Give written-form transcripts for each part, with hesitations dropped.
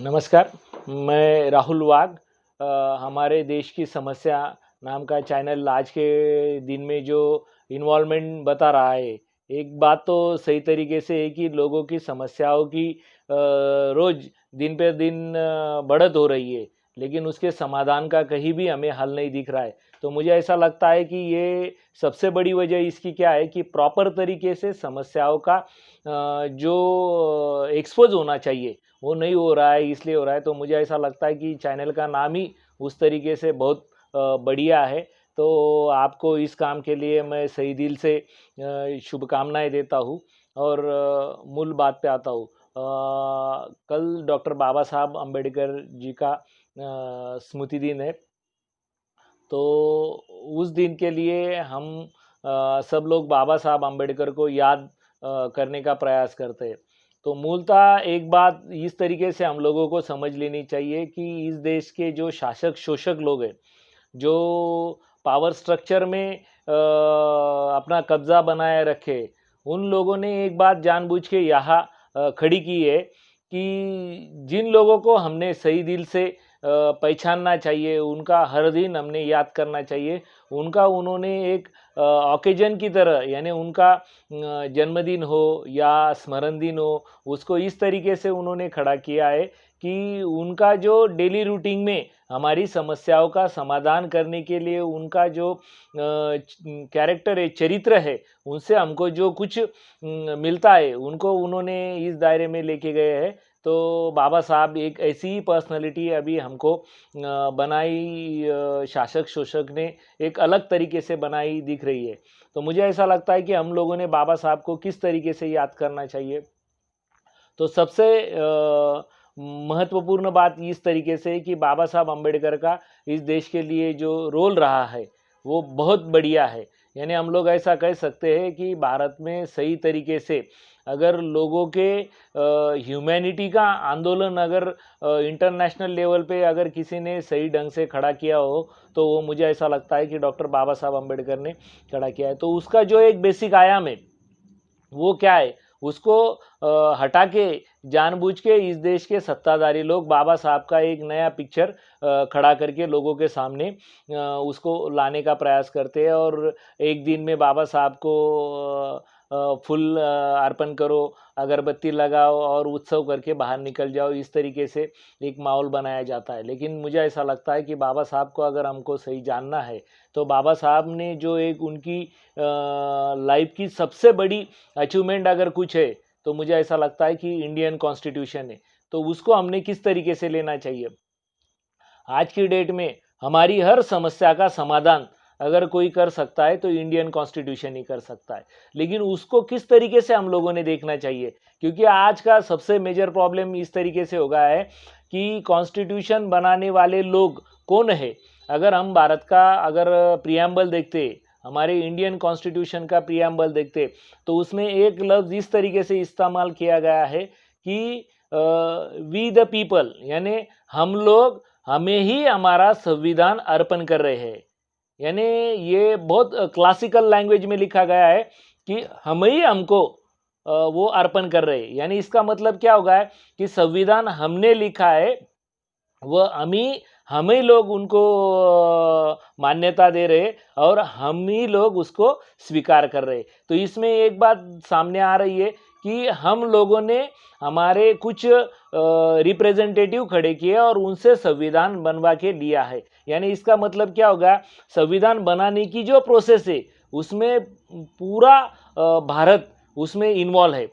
नमस्कार, मैं राहुल वाघ। हमारे देश की समस्या नाम का चैनल आज के दिन में जो इन्वॉल्वमेंट बता रहा है, एक बात तो सही तरीके से है कि लोगों की समस्याओं की रोज़ दिन पे दिन बढ़त हो रही है, लेकिन उसके समाधान का कहीं भी हमें हल नहीं दिख रहा है। तो मुझे ऐसा लगता है कि ये सबसे बड़ी वजह इसकी क्या है कि प्रॉपर तरीके से समस्याओं का जो एक्सपोज़ होना चाहिए वो नहीं हो रहा है, इसलिए हो रहा है। तो मुझे ऐसा लगता है कि चैनल का नाम ही उस तरीके से बहुत बढ़िया है। तो आपको इस काम के लिए मैं सही दिल से शुभकामनाएँ देता हूँ और मूल बात पे आता हूँ। कल डॉक्टर बाबा साहब अम्बेडकर जी का स्मृति दिन है। तो उस दिन के लिए हम सब लोग बाबा साहब अम्बेडकर को याद करने का प्रयास करते हैं। तो मूलतः एक बात इस तरीके से हम लोगों को समझ लेनी चाहिए कि इस देश के जो शासक शोषक लोग हैं, जो पावर स्ट्रक्चर में अपना कब्जा बनाए रखे, उन लोगों ने एक बात जानबूझ के यहाँ खड़ी की है कि जिन लोगों को हमने सही दिल से पहचानना चाहिए, उनका हर दिन हमने याद करना चाहिए। उनका उन्होंने एक ऑकेजन की तरह यानी उनका जन्मदिन हो या स्मरण दिन हो, उसको इस तरीके से उन्होंने खड़ा किया है कि उनका जो डेली रूटीन में हमारी समस्याओं का समाधान करने के लिए उनका जो कैरेक्टर है, चरित्र है, उनसे हमको जो कुछ मिलता है, उनको उन्होंने इस दायरे में लेके गए हैं। तो बाबा साहब एक ऐसी ही पर्सनैलिटी अभी हमको बनाई शासक शोषक ने एक अलग तरीके से बनाई दिख रही है। तो मुझे ऐसा लगता है कि हम लोगों ने बाबा साहब को किस तरीके से याद करना चाहिए। तो सबसे महत्वपूर्ण बात इस तरीके से है कि बाबा साहब अम्बेडकर का इस देश के लिए जो रोल रहा है, वो बहुत बढ़िया है। यानी हम लोग ऐसा कह सकते हैं कि भारत में सही तरीके से अगर लोगों के ह्यूमैनिटी का आंदोलन अगर इंटरनेशनल लेवल पे अगर किसी ने सही ढंग से खड़ा किया हो, तो वो मुझे ऐसा लगता है कि डॉक्टर बाबा साहब अम्बेडकर ने खड़ा किया है। तो उसका जो एक बेसिक आयाम है, वो क्या है? उसको हटा के जानबूझ के इस देश के सत्ताधारी लोग बाबा साहब का एक नया पिक्चर खड़ा करके लोगों के सामने उसको लाने का प्रयास करते हैं और एक दिन में बाबा साहब को फूल अर्पण करो, अगरबत्ती लगाओ और उत्सव करके बाहर निकल जाओ, इस तरीके से एक माहौल बनाया जाता है। लेकिन मुझे ऐसा लगता है कि बाबा साहब को अगर हमको सही जानना है, तो बाबा साहब ने जो एक उनकी लाइफ की सबसे बड़ी अचीवमेंट अगर कुछ है, तो मुझे ऐसा लगता है कि इंडियन कॉन्स्टिट्यूशन है। तो उसको हमने किस तरीके से लेना चाहिए? आज की डेट में हमारी हर समस्या का समाधान अगर कोई कर सकता है, तो इंडियन कॉन्स्टिट्यूशन ही कर सकता है। लेकिन उसको किस तरीके से हम लोगों ने देखना चाहिए? क्योंकि आज का सबसे मेजर प्रॉब्लम इस तरीके से हो गया है कि कॉन्स्टिट्यूशन बनाने वाले लोग कौन है? अगर हम भारत का अगर प्रिएम्बल देखते, हमारे इंडियन कॉन्स्टिट्यूशन का प्रिएम्बल देखते, तो उसमें एक लफ्ज़ इस तरीके से इस्तेमाल किया गया है कि वी द पीपल, यानी हम लोग हमें ही हमारा संविधान अर्पण कर रहे हैं। यानी ये बहुत क्लासिकल लैंग्वेज में लिखा गया है कि हम ही हमको वो अर्पण कर रहे हैं। यानी इसका मतलब क्या होगा है कि संविधान हमने लिखा है, वो हम ही लोग उनको मान्यता दे रहे और हम ही लोग उसको स्वीकार कर रहे। तो इसमें एक बात सामने आ रही है कि हम लोगों ने हमारे कुछ रिप्रेजेंटेटिव खड़े किए और उनसे संविधान बनवा के लिया है। यानी इसका मतलब क्या होगा, संविधान बनाने की जो प्रोसेस है, उसमें पूरा भारत उसमें इन्वॉल्व है।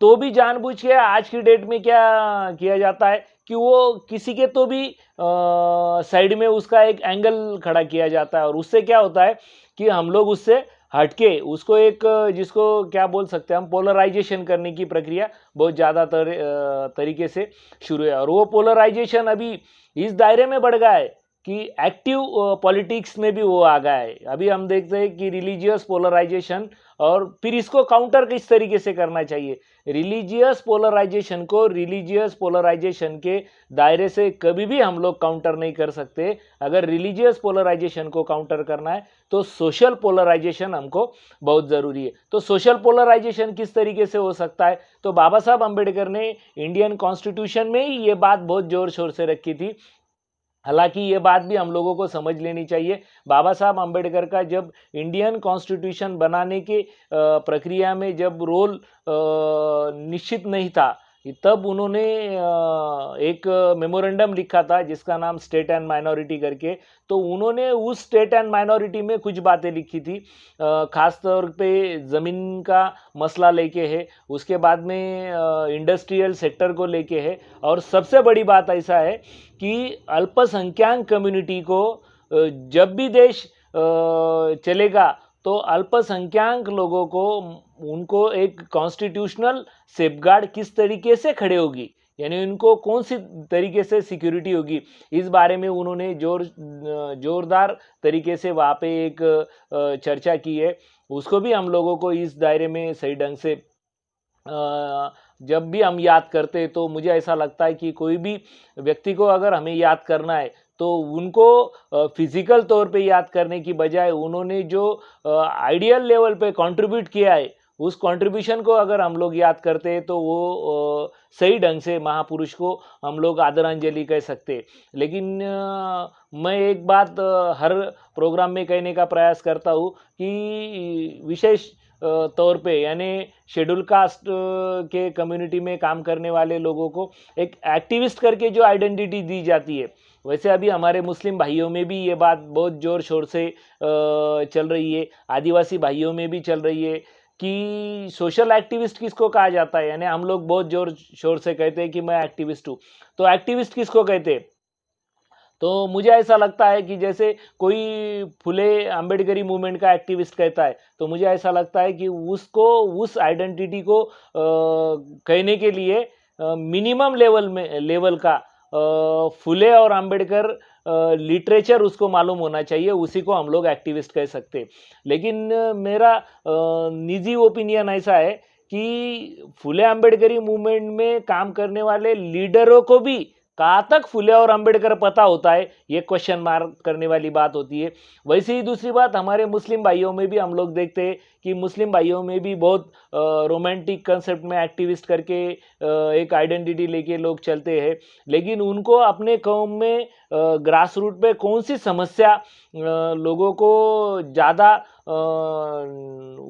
तो भी जानबूझ के आज की डेट में क्या किया जाता है कि वो किसी के तो भी साइड में उसका एक एंगल खड़ा किया जाता है और उससे क्या होता है कि हम लोग उससे हटके उसको एक जिसको क्या बोल सकते हैं हम, पोलराइजेशन करने की प्रक्रिया बहुत ज़्यादा तरीके से शुरू है और वो पोलराइजेशन अभी इस दायरे में बढ़ गया है कि एक्टिव पॉलिटिक्स में भी वो आ गया है। अभी हम देखते हैं कि रिलीजियस पोलराइजेशन, और फिर इसको काउंटर किस तरीके से करना चाहिए। रिलीजियस पोलराइजेशन को रिलीजियस पोलराइजेशन के दायरे से कभी भी हम लोग काउंटर नहीं कर सकते। अगर रिलीजियस पोलराइजेशन को काउंटर करना है तो सोशल पोलराइजेशन हमको बहुत ज़रूरी है। तो सोशल पोलराइजेशन किस तरीके से हो सकता है, तो बाबा साहब अम्बेडकर ने इंडियन कॉन्स्टिट्यूशन में ही ये बात बहुत ज़ोर शोर से रखी थी। हालांकि ये बात भी हम लोगों को समझ लेनी चाहिए, बाबा साहब अम्बेडकर का जब इंडियन कॉन्स्टिट्यूशन बनाने के प्रक्रिया में जब रोल निश्चित नहीं था, तब उन्होंने एक मेमोरेंडम लिखा था जिसका नाम स्टेट एंड माइनॉरिटी करके। तो उन्होंने उस स्टेट एंड माइनॉरिटी में कुछ बातें लिखी थी, खास तौर पे ज़मीन का मसला लेके है, उसके बाद में इंडस्ट्रियल सेक्टर को लेके है, और सबसे बड़ी बात ऐसा है कि अल्पसंख्यक कम्युनिटी को जब भी देश चलेगा तो अल्पसंख्यक लोगों को उनको एक कॉन्स्टिट्यूशनल सेफगार्ड किस तरीके से खड़े होगी, यानी उनको कौन सी तरीके से सिक्योरिटी होगी, इस बारे में उन्होंने जोरदार तरीके से वहाँ पे एक चर्चा की है। उसको भी हम लोगों को इस दायरे में सही ढंग से जब भी हम याद करते हैं तो मुझे ऐसा लगता है कि कोई भी व्यक्ति को अगर हमें याद करना है तो उनको फिजिकल तौर पे याद करने की बजाय उन्होंने जो आइडियल लेवल पे कंट्रीब्यूट किया है, उस कंट्रीब्यूशन को अगर हम लोग याद करते हैं तो वो सही ढंग से महापुरुष को हम लोग आदरांजलि कह सकते हैं। लेकिन मैं एक बात हर प्रोग्राम में कहने का प्रयास करता हूँ कि विशेष तौर पे यानी शेड्यूल कास्ट के कम्युनिटी में काम करने वाले लोगों को एक एक्टिविस्ट करके जो आइडेंटिटी दी जाती है, वैसे अभी हमारे मुस्लिम भाइयों में भी ये बात बहुत ज़ोर शोर से चल रही है, आदिवासी भाइयों में भी चल रही है कि सोशल एक्टिविस्ट किसको कहा जाता है। यानी हम लोग बहुत ज़ोर शोर से कहते हैं कि मैं एक्टिविस्ट हूँ, तो एक्टिविस्ट किसको कहते हैं। तो मुझे ऐसा लगता है कि जैसे कोई फुले अंबेडकरी मूवमेंट का एक्टिविस्ट कहता है, तो मुझे ऐसा लगता है कि उसको उस आइडेंटिटी को कहने के लिए मिनिमम लेवल का फुले और अंबेडकर लिटरेचर उसको मालूम होना चाहिए, उसी को हम लोग एक्टिविस्ट कह सकते हैं। लेकिन मेरा निजी ओपिनियन ऐसा है कि फुले अंबेडकरी मूवमेंट में काम करने वाले लीडरों को भी कहाँ तक फुले और अंबेडकर पता होता है, ये क्वेश्चन मार्क करने वाली बात होती है। वैसे ही दूसरी बात, हमारे मुस्लिम भाइयों में भी हम लोग देखते हैं कि मुस्लिम भाइयों में भी बहुत रोमांटिक कंसेप्ट में एक्टिविस्ट करके एक आइडेंटिटी लेके लोग चलते हैं, लेकिन उनको अपने कौम में ग्रास रूट पे कौन सी समस्या लोगों को ज़्यादा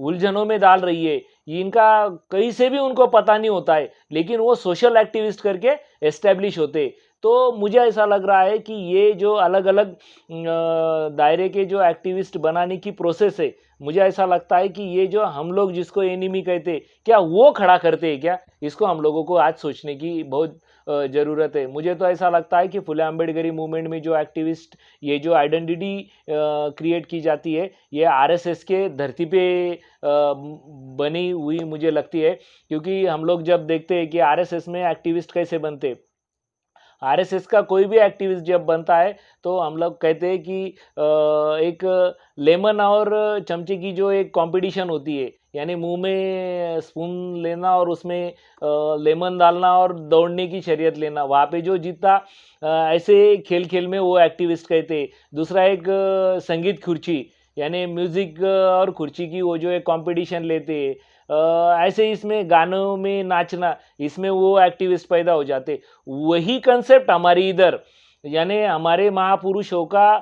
उलझनों में डाल रही है, इनका कहीं से भी उनको पता नहीं होता है, लेकिन वो सोशल एक्टिविस्ट करके एस्टेब्लिश होते। तो मुझे ऐसा लग रहा है कि ये जो अलग अलग दायरे के जो एक्टिविस्ट बनाने की प्रोसेस है, मुझे ऐसा लगता है कि ये जो हम लोग जिसको एनिमी कहते, क्या वो खड़ा करते हैं क्या, इसको हम लोगों को आज सोचने की बहुत ज़रूरत है। मुझे तो ऐसा लगता है कि फुले अंबेडकरी मूवमेंट में जो एक्टिविस्ट ये जो आइडेंटिटी क्रिएट की जाती है, ये आरएसएस के धरती पे बनी हुई मुझे लगती है, क्योंकि हम लोग जब देखते हैं कि आरएसएस में एक्टिविस्ट कैसे बनते, आरएसएस का कोई भी एक्टिविस्ट जब बनता है तो हम लोग कहते हैं कि एक लेमन और चमचे की जो एक कंपटीशन होती है, यानी मुंह में स्पून लेना और उसमें लेमन डालना और दौड़ने की शर्यत लेना, वहाँ पे जो जीता ऐसे खेल खेल में वो एक्टिविस्ट कहते हैं। दूसरा एक संगीत खुर्ची, यानी म्यूज़िक और खुर्ची की वो जो एक कंपटीशन लेते हैं, ऐसे इसमें गानों में नाचना, इसमें वो एक्टिविस्ट पैदा हो जाते। वही कंसेप्ट हमारी इधर, यानी हमारे महापुरुषों का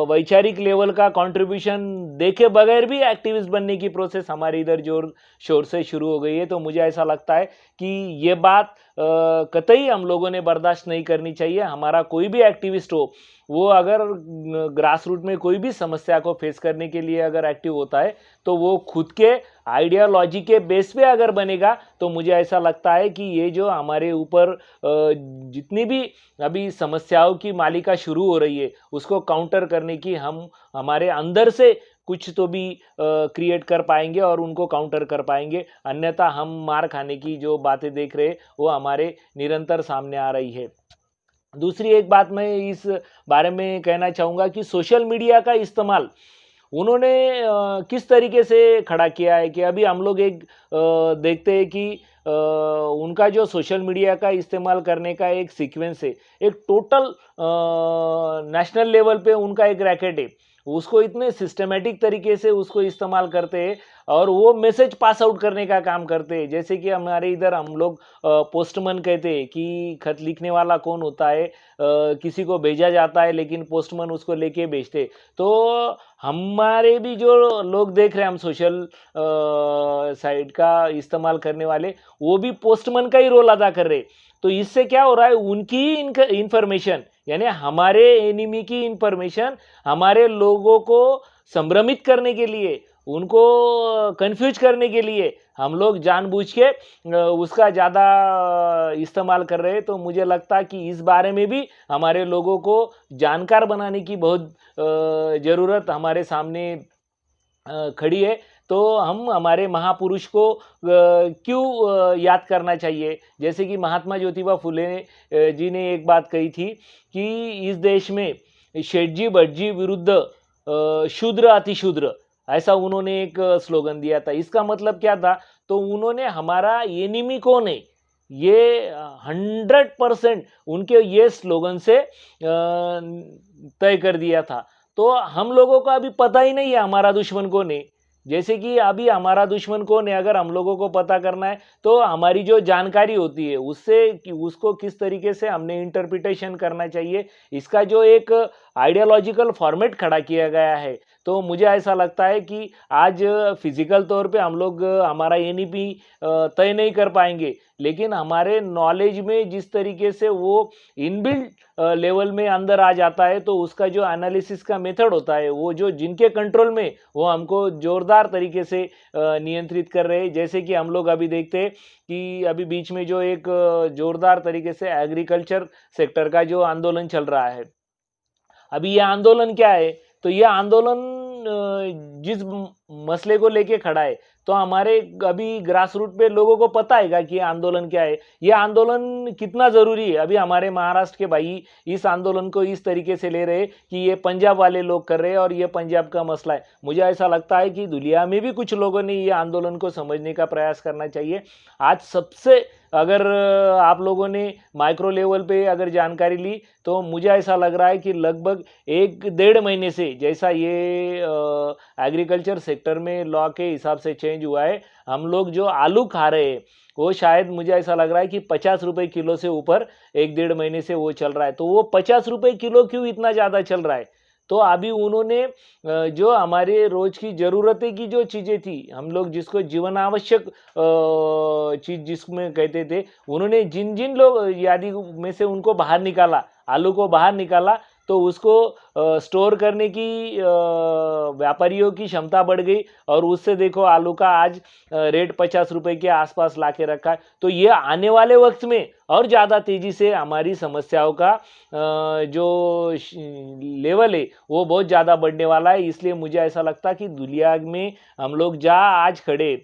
वैचारिक लेवल का कंट्रीब्यूशन देखे बगैर भी एक्टिविस्ट बनने की प्रोसेस हमारे इधर जोर शोर से शुरू हो गई है। तो मुझे ऐसा लगता है कि ये बात कतई हम लोगों ने बर्दाश्त नहीं करनी चाहिए। हमारा कोई भी एक्टिविस्ट हो, वो अगर ग्रास रूट में कोई भी समस्या को फेस करने के लिए अगर एक्टिव होता है, तो वो खुद के आइडियोलॉजी के बेस पे अगर बनेगा, तो मुझे ऐसा लगता है कि ये जो हमारे ऊपर जितनी भी अभी समस्याओं की मालिका शुरू हो रही है, उसको काउंटर करने की हम हमारे अंदर से कुछ तो भी क्रिएट कर पाएंगे और उनको काउंटर कर पाएंगे। अन्यथा हम मार खाने की जो बातें देख रहे हैं वो हमारे निरंतर सामने आ रही है। दूसरी एक बात मैं इस बारे में कहना चाहूँगा कि सोशल मीडिया का इस्तेमाल उन्होंने किस तरीके से खड़ा किया है कि अभी हम लोग एक देखते हैं कि उनका जो सोशल मीडिया का इस्तेमाल करने का एक सीक्वेंस है, एक टोटल नेशनल लेवल पे उनका एक रैकेट है। उसको इतने सिस्टमैटिक तरीके से उसको इस्तेमाल करते हैं और वो मैसेज पास आउट करने का काम करते हैं। जैसे कि हमारे इधर हम लोग पोस्टमैन कहते हैं कि खत लिखने वाला कौन होता है, किसी को भेजा जाता है लेकिन पोस्टमैन उसको लेके भेजते। तो हमारे भी जो लोग देख रहे हैं हम सोशल साइट का इस्तेमाल करने वाले, वो भी पोस्टमैन का ही रोल अदा कर रहे हैं। तो इससे क्या हो रहा है, उनकी इंफॉर्मेशन यानी हमारे एनिमी की इंफॉर्मेशन हमारे लोगों को संभ्रमित करने के लिए, उनको कंफ्यूज करने के लिए हम लोग जानबूझ के उसका ज़्यादा इस्तेमाल कर रहे हैं। तो मुझे लगता है कि इस बारे में भी हमारे लोगों को जानकार बनाने की बहुत ज़रूरत हमारे सामने खड़ी है। तो हम हमारे महापुरुष को क्यों याद करना चाहिए। जैसे कि महात्मा ज्योतिबा फुले जी ने एक बात कही थी कि इस देश में शेठजी भटजी विरुद्ध शूद्र अतिशूद्र, ऐसा उन्होंने एक स्लोगन दिया था। इसका मतलब क्या था, तो उन्होंने हमारा एनिमी कौन है ये 100% उनके ये स्लोगन से तय कर दिया था। तो हम लोगों को अभी पता ही नहीं है हमारा दुश्मन कौन है। जैसे कि अभी हमारा दुश्मन कौन है अगर हम लोगों को पता करना है, तो हमारी जो जानकारी होती है उससे कि उसको किस तरीके से हमने इंटरप्रिटेशन करना चाहिए, इसका जो एक आइडियोलॉजिकल फॉर्मेट खड़ा किया गया है। तो मुझे ऐसा लगता है कि आज फिजिकल तौर पे हम लोग हमारा एनईपी तय नहीं कर पाएंगे, लेकिन हमारे नॉलेज में जिस तरीके से वो इनबिल्ट लेवल में अंदर आ जाता है, तो उसका जो एनालिसिस का मेथड होता है, वो जो जिनके कंट्रोल में, वो हमको जोरदार तरीके से नियंत्रित कर रहे हैं। जैसे कि हम लोग अभी देखते हैं कि अभी बीच में जो एक जोरदार तरीके से एग्रीकल्चर सेक्टर का जो आंदोलन चल रहा है, अभी ये आंदोलन क्या है, तो ये आंदोलन जिस मसले को लेके खड़ा है, तो हमारे अभी ग्रास रूट पे लोगों को पता है कि ये आंदोलन क्या है, ये आंदोलन कितना ज़रूरी है। अभी हमारे महाराष्ट्र के भाई इस आंदोलन को इस तरीके से ले रहे हैं कि ये पंजाब वाले लोग कर रहे हैं और ये पंजाब का मसला है। मुझे ऐसा लगता है कि दुनिया में भी कुछ लोगों ने ये आंदोलन को समझने का प्रयास करना चाहिए। आज सबसे अगर आप लोगों ने माइक्रो लेवल पे अगर जानकारी ली, तो मुझे ऐसा लग रहा है कि लगभग 1-1.5 महीने से जैसा ये एग्रीकल्चर सेक्टर में लॉ के हिसाब से चेंज हुआ है, हम लोग जो आलू खा रहे हैं वो शायद मुझे ऐसा लग रहा है कि 50 रुपए किलो से ऊपर 1-1.5 महीने से वो चल रहा है। तो वो 50 रुपए किलो क्यों इतना ज़्यादा चल रहा है, तो अभी उन्होंने जो हमारे रोज की ज़रूरतें की जो चीज़ें थी, हम लोग जिसको जीवन आवश्यक चीज़ जिसमें कहते थे, उन्होंने जिन जिन लोग यादी में से उनको बाहर निकाला, आलू को बाहर निकाला, तो उसको स्टोर करने की व्यापारियों की क्षमता बढ़ गई और उससे देखो आलू का आज रेट 50 रुपए के आसपास ला के रखा है। तो ये आने वाले वक्त में और ज़्यादा तेज़ी से हमारी समस्याओं का जो लेवल है वो बहुत ज़्यादा बढ़ने वाला है। इसलिए मुझे ऐसा लगता है कि दुनिया में हम लोग जहाँ आज खड़े,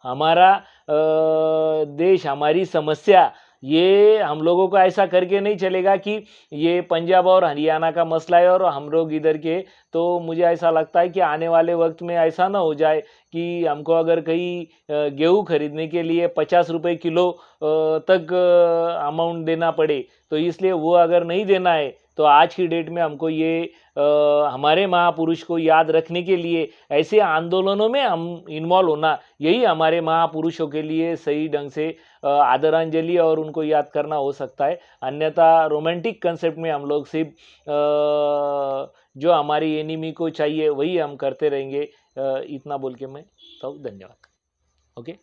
हमारा देश, हमारी समस्या, ये हम लोगों को ऐसा करके नहीं चलेगा कि ये पंजाब और हरियाणा का मसला है और हम लोग इधर के। तो मुझे ऐसा लगता है कि आने वाले वक्त में ऐसा ना हो जाए कि हमको अगर कहीं गेहूँ खरीदने के लिए 50 रुपए किलो तक अमाउंट देना पड़े, तो इसलिए वो अगर नहीं देना है, तो आज की डेट में हमको ये हमारे महापुरुष को याद रखने के लिए ऐसे आंदोलनों में हम इन्वॉल्व होना, यही हमारे महापुरुषों के लिए सही ढंग से आदरांजलि और उनको याद करना हो सकता है। अन्यथा रोमांटिक कंसेप्ट में हम लोग सिर्फ जो हमारी एनिमी को चाहिए वही हम करते रहेंगे। इतना बोल के मैं तो धन्यवाद। ओके।